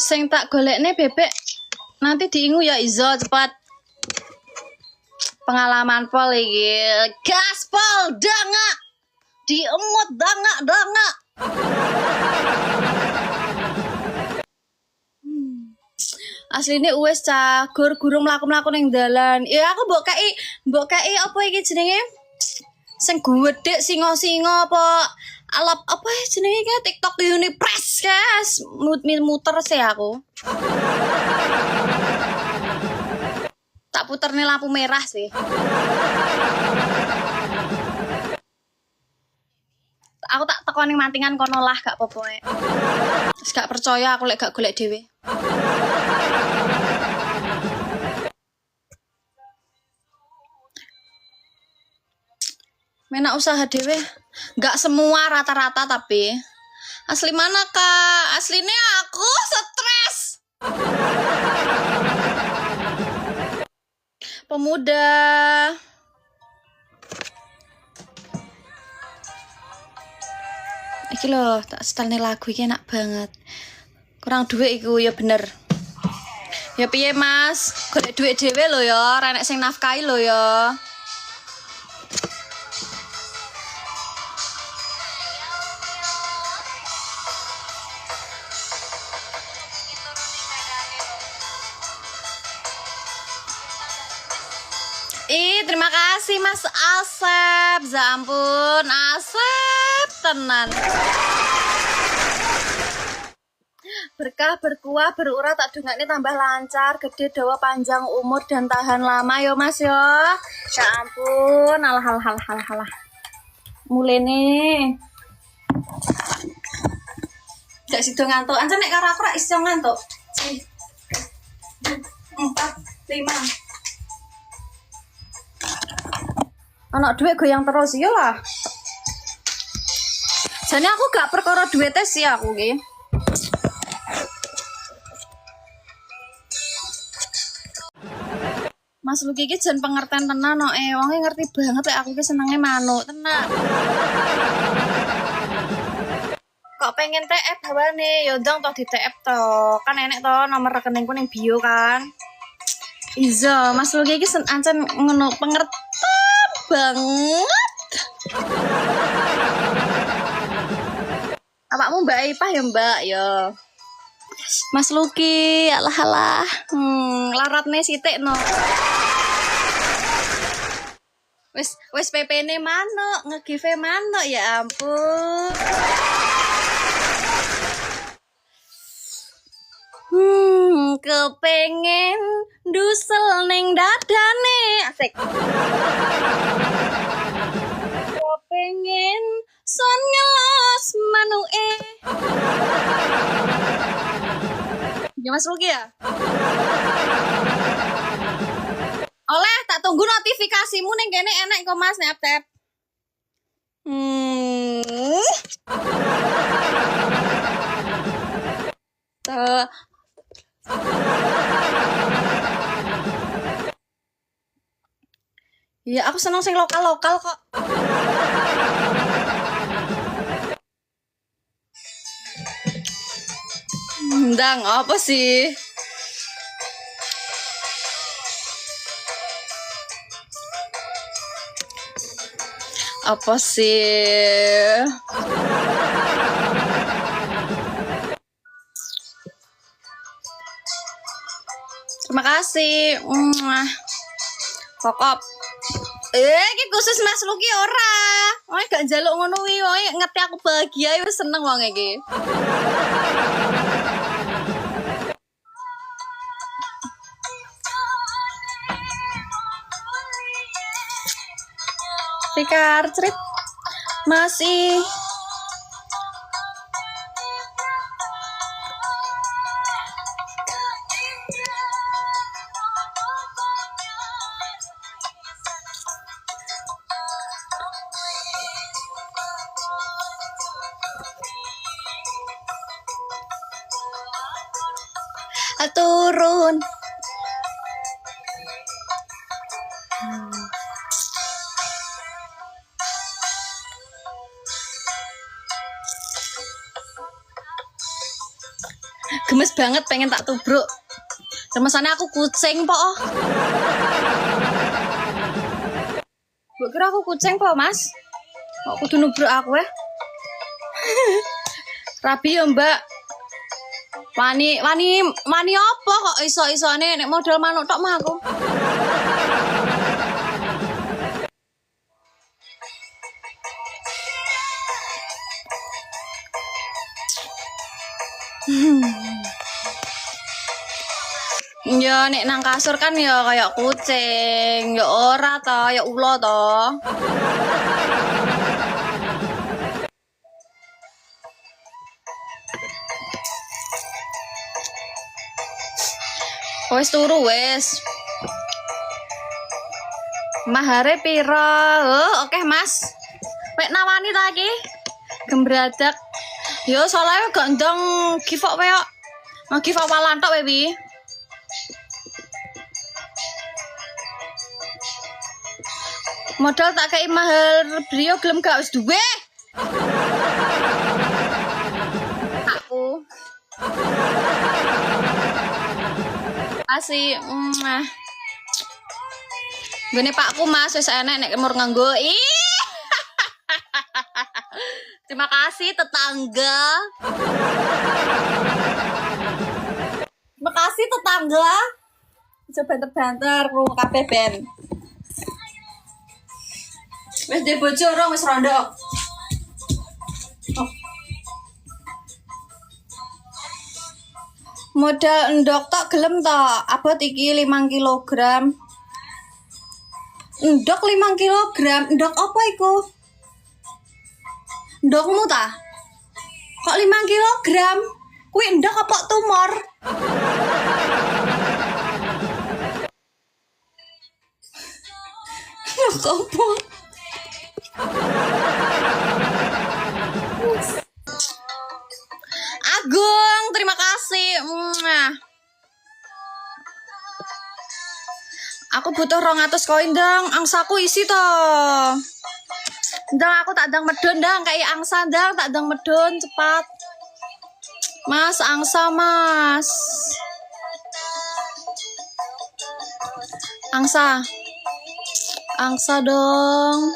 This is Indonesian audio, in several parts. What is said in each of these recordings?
Sing tak golekne bebek nanti diingu ya izo cepat. Pengalaman pol iki. Gaspol danga. Diemut danga. Asline wis cagur gurung mlaku-mlaku ning dalan. Ya aku mbok kei apa iki jenenge? Sing gedhe singa-singa apa alap apa jenenge iki TikTok Unipress guys. Muter sih aku. Tak puterne lampu merah sih. Aku tak tekoni mantingan kono lah gak apa-apa. Wis gak percaya aku lek gak golek dhewe. Menak usaha dhewe. Gak semua rata-rata tapi. Asli mana kak? Aslinya aku stres. Pemuda. Iki loh, tak setelne lagu iki enak banget. Kurang duit iku ya bener. Ya piye Mas? Golek duit dhewe lho ya, ora enek sing nafkahi lho ya. Terima kasih Mas Asep. Ya ampun, Asep tenan. Berkah, berkuah, berurat tak dungakne tambah lancar, gede, dawa, panjang umur dan tahan lama yo Mas yo. Ya ampun, alah. Mulene. Gak sido ngantuk. Ancen nek karo aku ra iso ngantuk. 4, 5. Anak duit goyang terus iya lah. Jane aku gak perkara duwite sih aku ki. Mas Luki iki jan pengertian tenan no wonge ngerti banget lek aku ki senenge manuk tenan. Kok pengen TF hawane ya ndang toh di TF to. Kan enek to nomor rekeningku ning bio kan. Iya, Mas Luki iki ancen ngono pengertian banget. Apakmu Mbak Ipah ya Mbak ya. Mas Luki, alah. Laratne sithik no. Wis PP-ne manuk, nge-give manuk ya ampun. Kepengen dusel ning dadane. Asik. Kepengen son ngelos manuke. Ya Mas Luki ya? Oleh tak tunggu notifikasimu ning kene enek kok Mas nek tap. Ya aku seneng sing lokal kok. Ndang apa sih? Apa sih? Terima kasih. Kokop. Iki khusus Mas Luki ora. Wong gak njaluk ngono kuwi, wong ngerti aku bahagia wis seneng wong iki. Fikar cerit masih turun. Gemes banget pengen tak tubruk. Semesane aku kucing po. Mbok kira aku kucing po, Mas? Kok kudu nubruk aku ya? Rabi ya, Mbak. Wani apa kok iso-isone nek modal manuk tok mah aku. Ya nek nang kasur kan ya kayak kucing, ya ora to, ya ula to. Wes turu wes. Mahare piro? Oh, oke Mas. Wek nawani ta iki? Gembradak. Yo soalnya gak ndang give up wae kok. Mau give up walan tok Wi. Modal tak kei mahar brio gelem gak wis duwe. Aku. Asih. Gene Pakku Mas wis enek nek mur nganggo. Terima kasih tetangga. Terima kasih tetangga. Coba banter-banter ru kabeh ben. Wis dhe bojo ora wis rondo. Oh. Modal endok tok gelem to, abot iki 5 kg. Endok 5 kg, endok apa iku? Endokmu ta? Kok 5 kg? Kuwi endok apa tumor? Apa? Agung, terima kasih. Aku butuh 200 koin dong, angsaku isi toh. Ndang aku tak dang medun dang kayak angsa dang tak dang medun cepat. Mas angsa Mas. Angsa dong.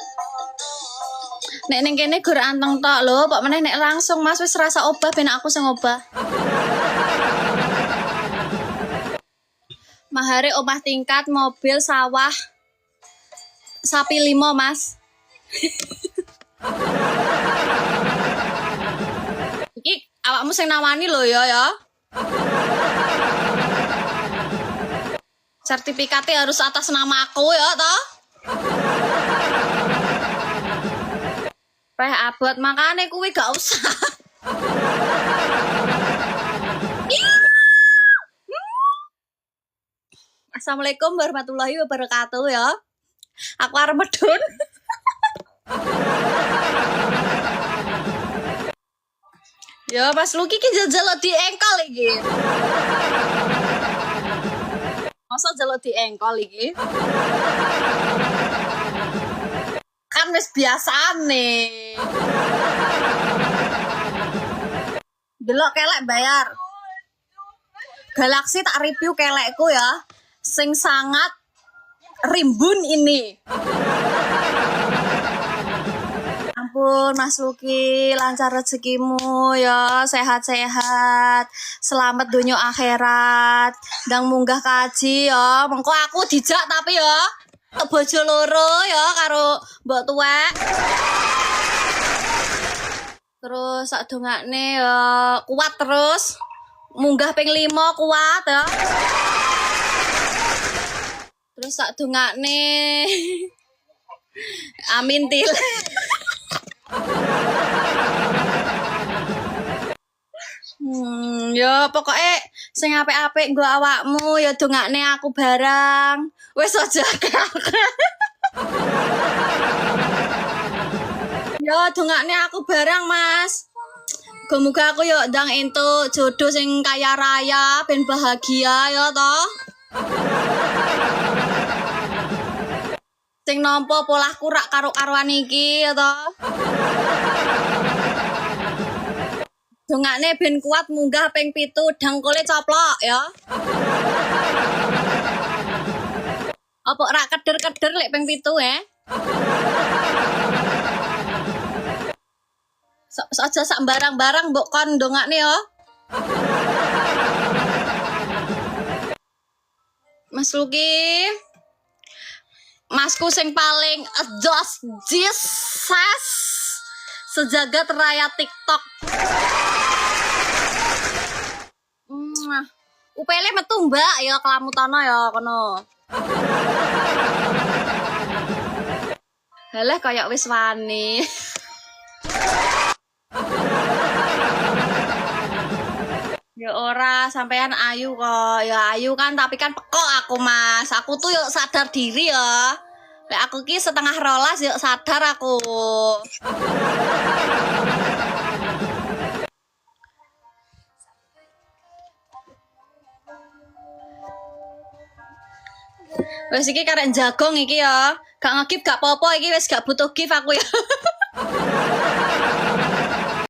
Nek ning kene gur anteng tok lho, kok meneh nek langsung Mas wis rasa obah ben aku sing obah. Mahare omah tingkat, mobil, sawah. Sapi 5, Mas. Iki awakmu sing nawani lho ya. Sertifikatnya harus atas nama aku ya toh. Peh abot makane kuwi gak usah. Assalamualaikum warahmatullahi wabarakatuh ya. Aku arep medun. Ya Mas Luki ki jajal di engkol iki. Masa jalo di engkol iki? Kan wis biasane. Delok kelek bayar. Galaxy tak review kelekku ya. Sing sangat rimbun ini. Ampun Mas Luki, lancar rezekimu ya, sehat-sehat, selamat dunia akhirat, ndang munggah kaji ya. Mengko aku dijak tapi ya bojo loro ya karo mbok tuwek. Terus sak dongakne ya kuat terus. Munggah ping 5 kuat ya. Terus sak dongakne amin til. Ya pokoknya sing apik-apik nggo awakmu ya dongakne aku barang. Wis aja. Ya dongakne aku barang, Mas. Muga aku yo ndang entuk jodoh sing kaya raya ben bahagia ya toh. Sing nampa polahku rak karo-karoan iki ya toh. Dongakne ben kuat munggah ping 7 dangkule coplok ya. Apa ora keder-keder lek ping 7 Aja sak barang-barang mbok kon ndongakne ya. Mas Luki, masku sing paling ados Jesus sejagat raya TikTok. Upele metu mbak ya kelamutana ya kono. Halah kayak wis wani. Ya ora, sampean ayu kok. Ya ayu kan, tapi kan pekok aku, Mas. Aku tuh yuk sadar diri ya. Lek aku ki setengah rolas yuk sadar aku. Wes iki karek jagong iki ya. Gak ngegip gak popo iki wis gak butuh gift aku ya.